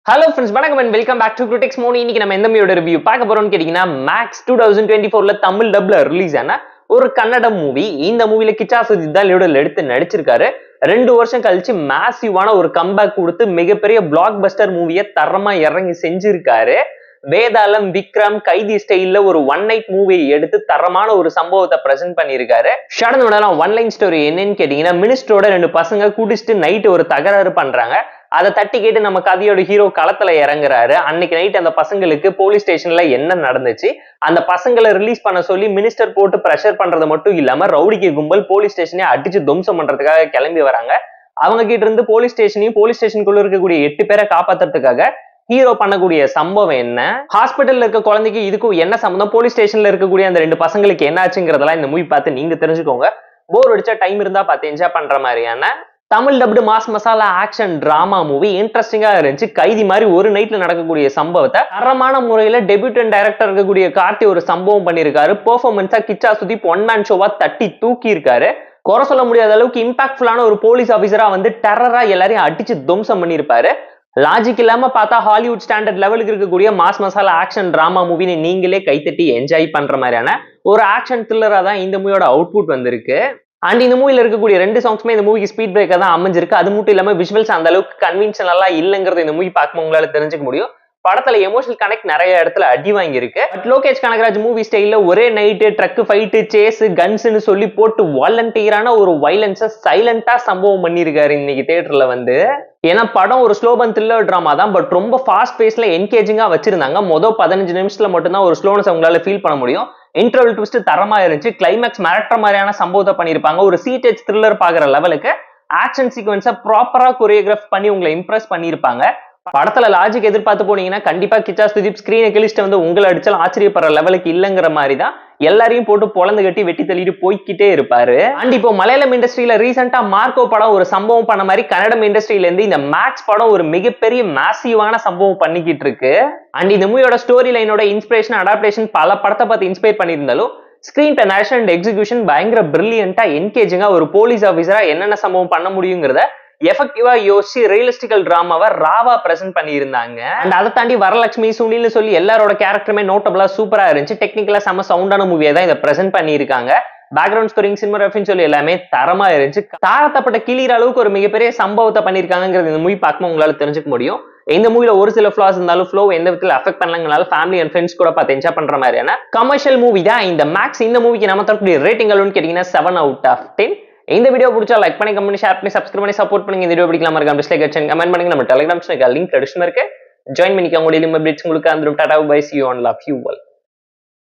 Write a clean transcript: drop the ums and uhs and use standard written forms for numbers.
Hello friends, வணக்கம் and welcome back to critics மோனி. இன்னைக்கு நம்ம எந்த மூவியோட ரிவ்யூ பார்க்க போறோம்னு கேட்டீங்கன்னா, மேக்ஸ் 2024ல தமிழ் டப்ல ரிலீஸ் ஆன ஒரு கன்னட மூவி. இந்த மூவில கிச்சா சுஜித் தான் லீடர்ல எடுத்து நடிச்சிருக்காரு. 2 வருஷம் கழிச்சு மேசிவான ஒரு கம்பேக் கொடுத்து மிகப்பெரிய பிளாக் பஸ்டர் மூவியை தரமா இறங்கி செஞ்சிருக்காரு. வேதாளம், விக்ரம், கைதி ஸ்டைல்ல ஒரு ஒன் நைட் மூவியை எடுத்து தரமான ஒரு சம்பவத்தை பிரசன்ட் பண்ணியிருக்காரு. ஷடன் ஒன் லைன் ஸ்டோரி என்னன்னு கேட்டீங்கன்னா, மினிஸ்டரோட 2 பசங்க குடிச்சிட்டு நைட் ஒரு தகராறு பண்றாங்க. அதை தட்டி கேட்டு நம்ம கதையோட ஹீரோ களத்துல இறங்குறாரு. அன்னைக்கு நைட் அந்த பசங்களுக்கு போலீஸ் ஸ்டேஷன்ல என்ன நடந்துச்சு, அந்த பசங்களை ரிலீஸ் பண்ண சொல்லி மினிஸ்டர் போட்டு பிரஷர் பண்றது மட்டும் இல்லாம ரவுடிக்கு கும்பல் போலீஸ் ஸ்டேஷனே அடிச்சு துவம்சம் பண்றதுக்காக கிளம்பி வராங்க. அவங்க கிட்ட இருந்து போலீஸ் ஸ்டேஷனுக்குள்ள இருக்கக்கூடிய 8 பேரை காப்பாத்துறதுக்காக ஹீரோ பண்ணக்கூடிய சம்பவம் என்ன, ஹாஸ்பிட்டல்ல இருக்க குழந்தைக்கு இதுக்கும் என்ன சம்பந்தம், போலீஸ் ஸ்டேஷன்ல இருக்கக்கூடிய அந்த 2 பசங்களுக்கு என்ன ஆச்சுங்கிறதெல்லாம் இந்த மூவி பார்த்து நீங்க தெரிஞ்சுக்கோங்க. போர் அடிச்சா டைம் இருந்தா பார்த்து என்ஜாய் பண்ற மாதிரியான Tamil dubbed mass masala action drama movie. இன்ட்ரெஸ்டிங்கா இருந்துச்சு. கைதி மாதிரி ஒரு நைட்ல நடக்கக்கூடிய சம்பவத்தை தரமான முறையில டெபியூட்டன் டைரக்டர் இருக்கக்கூடிய கார்த்தி ஒரு சம்பவம் பண்ணிருக்காரு. பெர்ஃபார்மன்ஸா கிச்சா சுதீப் ஒன் மேன் ஷோவா தட்டி தூக்கி இருக்காரு. குறை சொல்ல முடியாத அளவுக்கு இம்பாக்ட்ஃபுல்லான ஒரு போலீஸ் ஆபீசரா வந்து டெரரா எல்லாரையும் அடிச்சு துவம்சம் பண்ணிருப்பாரு. லாஜிக் இல்லாம பார்த்தா ஹாலிவுட் ஸ்டாண்டர்ட் லெவலுக்கு இருக்கக்கூடிய மாஸ் மசாலா ஆக்ஷன் டிராமா மூவின்னு நீங்களே கைத்தட்டி என்ஜாய் பண்ற மாதிரியான ஒரு ஆக்ஷன் த்ரில்லரா தான் இந்த மூவியோட அவுட்புட் வந்திருக்கு. அண்ட் இந்த மூவில இருக்கக்கூடிய 2 சாங்ஸ்மே இந்த மூவிக்கு ஸ்பீட் பிரேக்கா தான் அமைஞ்சிருக்கு. அது மட்டும் இல்லாம விஷுவல்ஸ் அந்த அளவுக்கு கன்வின்ஷனலா இல்லங்கிறது இந்த மூவி பார்க்கும்போது உங்களால தெரிஞ்சுக்க முடியும். படத்துல எமோஷனல் கனெக்ட் நிறைய இடத்துல அடி வாங்கி இருக்கு. பட் லோகேஷ் கனகராஜ் மூவி ஸ்டைல்ல ஒரே நைட்டு ட்ரக் ஃபைட் சேஸ் கன்ஸ்னு சொல்லி போட்டு வாலண்டியரான ஒரு வயலன்ஸை சைலண்டா சம்பவம் பண்ணிருக்காரு இன்னைக்கு தியேட்டர்ல வந்து. ஏன்னா படம் ஒரு ஸ்லோபன் த்ரில்லர் டிராமா தான், பட் ரொம்ப ஃபாஸ்ட் பேஸ்ல என்கேஜிங்கா வச்சிருந்தாங்க. மொதல் 15 நிமிஷத்துல மட்டும்தான் ஒரு ஸ்லோனஸ் உங்களால ஃபீல் பண்ண முடியும். இன்டர்வல் ட்விஸ்ட் தரமா இருந்துச்சு. கிளைமேக்ஸ் மிரட்டுற மாதிரியான சம்பவத்தை பண்ணிருப்பாங்க. ஒரு சீட்டேஜ் த்ரில்லர் பாக்குற லெவலுக்கு ஆக்ஷன் சீக்வன்ஸை ப்ராப்பரா கொரியோகிராஃப் பண்ணி உங்களை இம்ப்ரெஸ் பண்ணிருப்பாங்க. படத்துல லாஜிக் எதிர்பார்த்து போனீங்கன்னா கண்டிப்பா கிச்சா சுதீப் ஸ்கிரீனை கிழிச்சிட்டு வந்து உங்களை அடிச்சாலும் ஆச்சரியப்படுற லெவலுக்கு இல்லங்கிற மாதிரி தான் எல்லாரையும் போட்டு பொழந்து கட்டி வெட்டி தள்ளிட்டு போய்கிட்டே இருப்பாரு. அண்ட் இப்போ மலையாளம் இண்டஸ்ட்ரியில ரீசெண்டா மார்க்கோ படம் ஒரு சம்பவம் பண்ண மாதிரி கன்னடம் இண்டஸ்ட்ரியில இருந்து இந்த மேக்ஸ் படம் ஒரு மிகப்பெரிய மேசிவான சம்பவம் பண்ணிக்கிட்டு இருக்கு. அண்ட் இந்த மூவியோட ஸ்டோரி லைனோட இன்ஸ்பிரேஷன் அடாப்டேஷன் பல படத்தை பார்த்து இன்ஸ்பயர் பண்ணியிருந்தாலும் screen play, narration and execution பயங்கர பிரில்லியண்டா என்கேஜிங்கா ஒரு போலீஸ் ஆபீசரா என்னென்ன சம்பவம் பண்ண முடியுங்கிறத எஃபெக்டிவா யோசிச்சு ரியலிஸ்டிக்கல் டிராமாவை ராவா பிரசன்ட் பண்ணி இருந்தாங்க. அண்ட் அதை தாண்டி வரலட்சுமி சுனில்னு சொல்லி எல்லாரோட கேரக்டருமே நோட்டபிளா சூப்பரா இருந்துச்சு. டெக்னிக்கலா செம்ம சவுண்டான மூவியை தான் இதை பிரசன்ட் பண்ணியிருக்காங்க. பேக்ரவுண்ட் ஸ்கோரிங், சினிமாகிராஃபின்னு சொல்லி எல்லாமே தரமா இருந்துச்சு. தாரத்தப்பட்ட கிளியர் அளவுக்கு ஒரு மிகப்பெரிய சம்பவத்தை பண்ணியிருக்காங்கிறது இந்த மூவி பார்க்கும்போது உங்களால தெரிஞ்சுக்க முடியும். இந்த மூவில ஒரு சில ஃபிளாஸ் இருந்தாலும் ஃப்ளோ எந்த விதத்துல அஃபெக்ட் பண்ணலங்கனால ஃபேமிலி அண்ட் ஃப்ரெண்ட்ஸ் கூட பார்த்து என்ஜாய் பண்ற மாதிரியான கமர்ஷியல் மூவி தான் இந்த மேக்ஸ். இந்த மூவிக்கு நம்ம தரக்கூடிய ரேட்டிங் அளவுன்னு கேட்டீங்கன்னா 7/10. இந்த வீடியோ பிடிச்சா லைக் பண்ணி, கமெண்ட் பண்ணி, ஷேர் பண்ணி, சப்ஸ்கிரைப் பண்ணி சப்போர்ட் பண்ணுங்க. இந்த வீடியோ பிடிக்கலாம் மறக்காம டிஸ்லைக் அடிச்சு கமெண்ட் பண்ணுங்க. நம்ம டெலிகிராம் சேனல் லிங்க் டிஸ்கிரிப்ஷன்ல இருக்கு. ஜாயின் பண்ணிக்கோங்க. உங்களுக்கு உங்களுக்கு அந்த tata bye, see you and love you all.